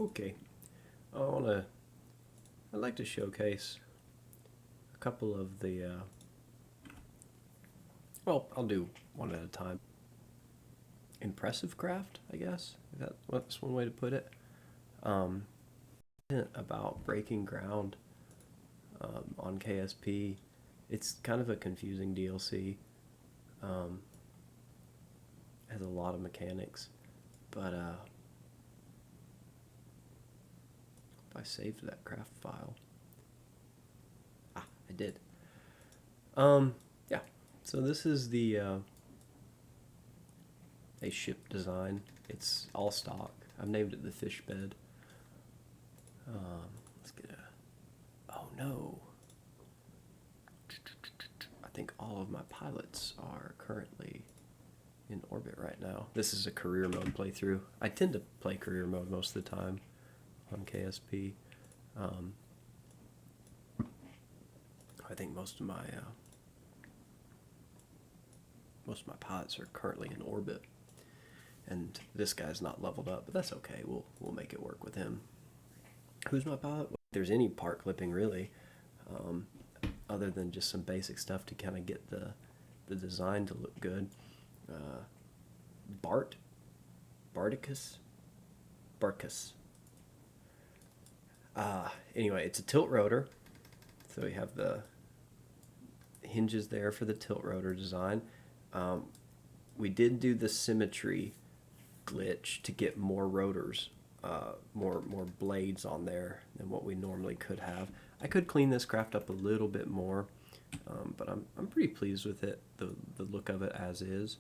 Okay, I'd like to showcase a couple of the, well, I'll do one at a time. Impressive craft, I guess. That's one way to put it. Um, about breaking ground on KSP. It's kind of a confusing DLC. Um, has a lot of mechanics, but if I saved that craft file, I did. Yeah. So this is the a ship design. It's all stock. I've named it the Fishbed. Let's get a. Oh no. I think all of my pilots are currently in orbit right now. This is a career mode playthrough. I tend to play career mode most of the time on KSP. I think most of my pilots are currently in orbit, and this guy's not leveled up, but that's okay. We'll make it work with him. Who's my pilot? If there's any part clipping really, other than just some basic stuff to kind of get the design to look good. Barticus. Anyway, it's a tilt rotor, so we have the hinges there for the tilt rotor design. We did do the symmetry glitch to get more rotors, more blades on there than what we normally could have. I could clean this craft up a little bit more, but I'm pretty pleased with it, the look of it as is.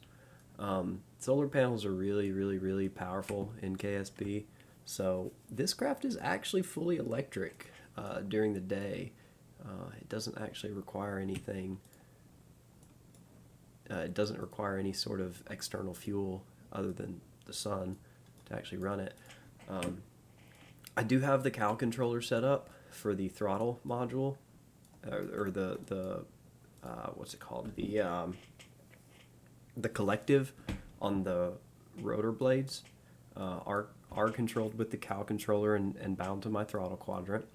Solar panels are really powerful in KSP, so this craft is actually fully electric during the day. It doesn't actually require anything. It doesn't require any sort of external fuel other than the sun to actually run it. I do have the cow controller set up for the throttle module, or the what's it called? The collective on the rotor blades are controlled with the cow controller and bound to my throttle quadrant.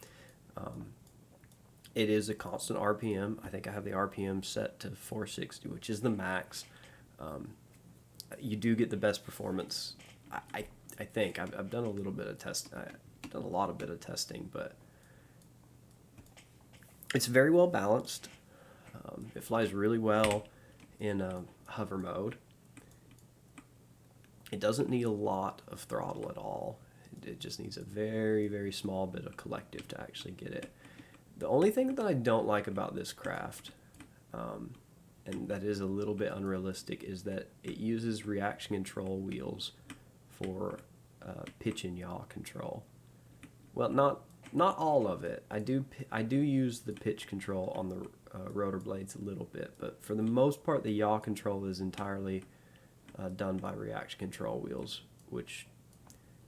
It is a constant RPM. I think I have the RPM set to 460, which is the max. You do get the best performance. I think I've done a little bit of test. I've done a lot of bit of testing, but it's very well balanced. It flies really well in hover mode. It doesn't need a lot of throttle at all. It just needs a very small bit of collective to actually get it. The only thing that I don't like about this craft, and that is a little bit unrealistic, is that it uses reaction control wheels for pitch and yaw control. Well, not all of it. I do use the pitch control on the rotor blades a little bit, but for the most part, the yaw control is entirely done by reaction control wheels, which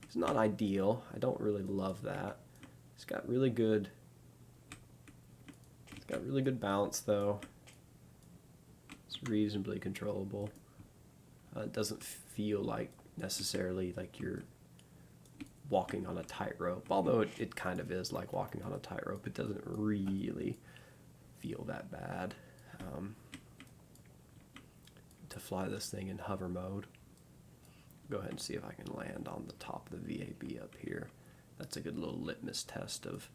is not ideal. I don't really love that. It's got really good balance though. It's reasonably controllable. It doesn't feel like necessarily like you're walking on a tightrope, although it kind of is like walking on a tightrope. It doesn't really feel that bad. To fly this thing in hover mode, go ahead and see if I can land on the top of the VAB up here. That's a good little litmus test of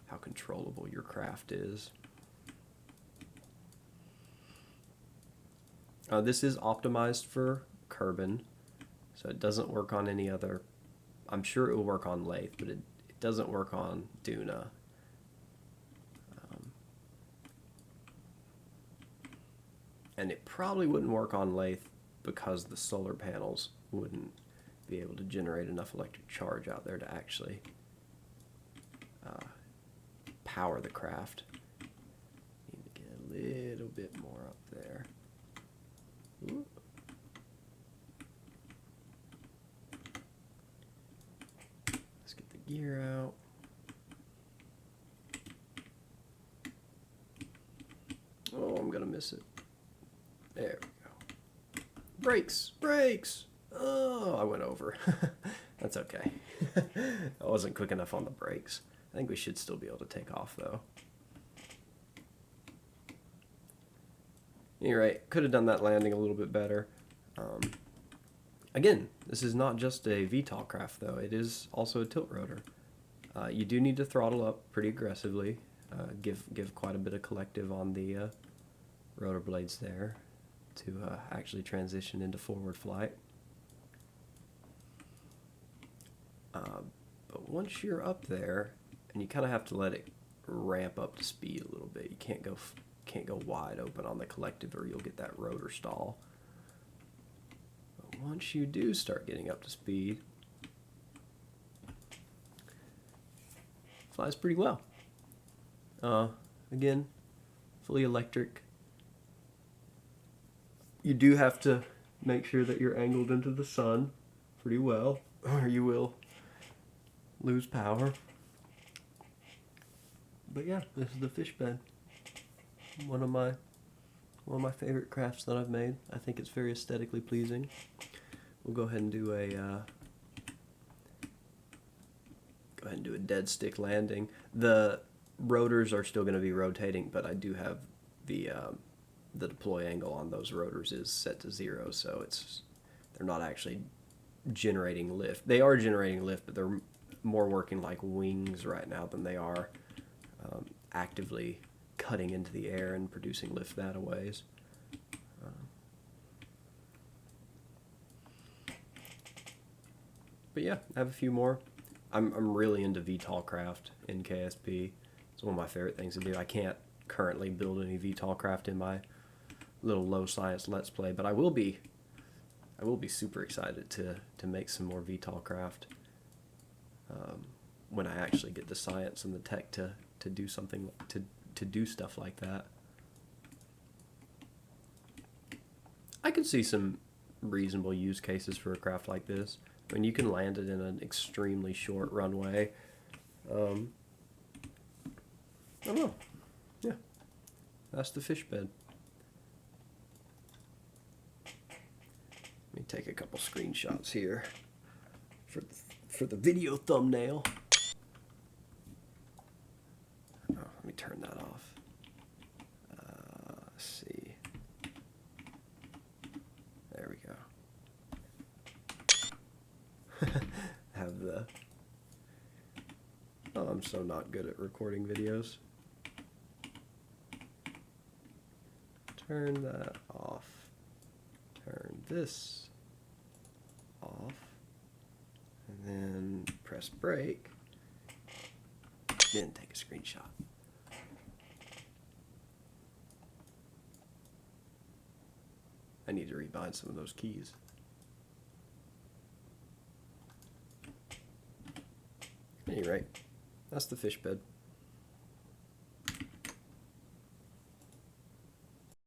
how controllable your craft is. This is optimized for Kerbal, so it doesn't work on any other. I'm sure it will work on Lathe, but it doesn't work on Duna. And it probably wouldn't work on Lathe because the solar panels wouldn't be able to generate enough electric charge out there to actually power the craft. Need to get a little bit more up there. Ooh. Let's get the gear out. Oh, I'm gonna miss it. There we go. Brakes! Oh, I went over. That's okay. I wasn't quick enough on the brakes. I think we should still be able to take off though. You're right, could have done that landing a little bit better. Again, this is not just a VTOL craft though, it is also a tilt rotor. You do need to throttle up pretty aggressively, give quite a bit of collective on the rotor blades there to actually transition into forward flight. But once you're up there, and you kind of have to let it ramp up to speed a little bit. You can't go wide open on the collective, or you'll get that rotor stall. But once you do start getting up to speed, flies pretty well. Again, fully electric. You do have to make sure that you're angled into the sun pretty well, or you will lose power. But yeah, this is the Fishbed. One of my favorite crafts that I've made. I think it's very aesthetically pleasing. We'll go ahead and do a dead stick landing. The rotors are still going to be rotating, but I do have the deploy angle on those rotors is set to 0, so they're not actually generating lift. They are generating lift, but they're more working like wings right now than they are actively cutting into the air and producing lift that a ways. But yeah, I have a few more. I'm really into VTOL craft in KSP. It's one of my favorite things to do. I can't currently build any VTOL craft in my little low science let's play, but I will be super excited to make some more VTOL craft when I actually get the science and the tech to do something to do stuff like that. I could see some reasonable use cases for a craft like this. I mean, you can land it in an extremely short runway. I don't know. Yeah, that's the Fishbed. Let me take a couple screenshots here for the video thumbnail. Oh, let me turn that off. Let's see. There we go. Have the... Oh, I'm so not good at recording videos. Turn that off. Turn this off. And then press brake. Then take a screenshot. I need to rebind some of those keys. At any rate, that's the Fishbed.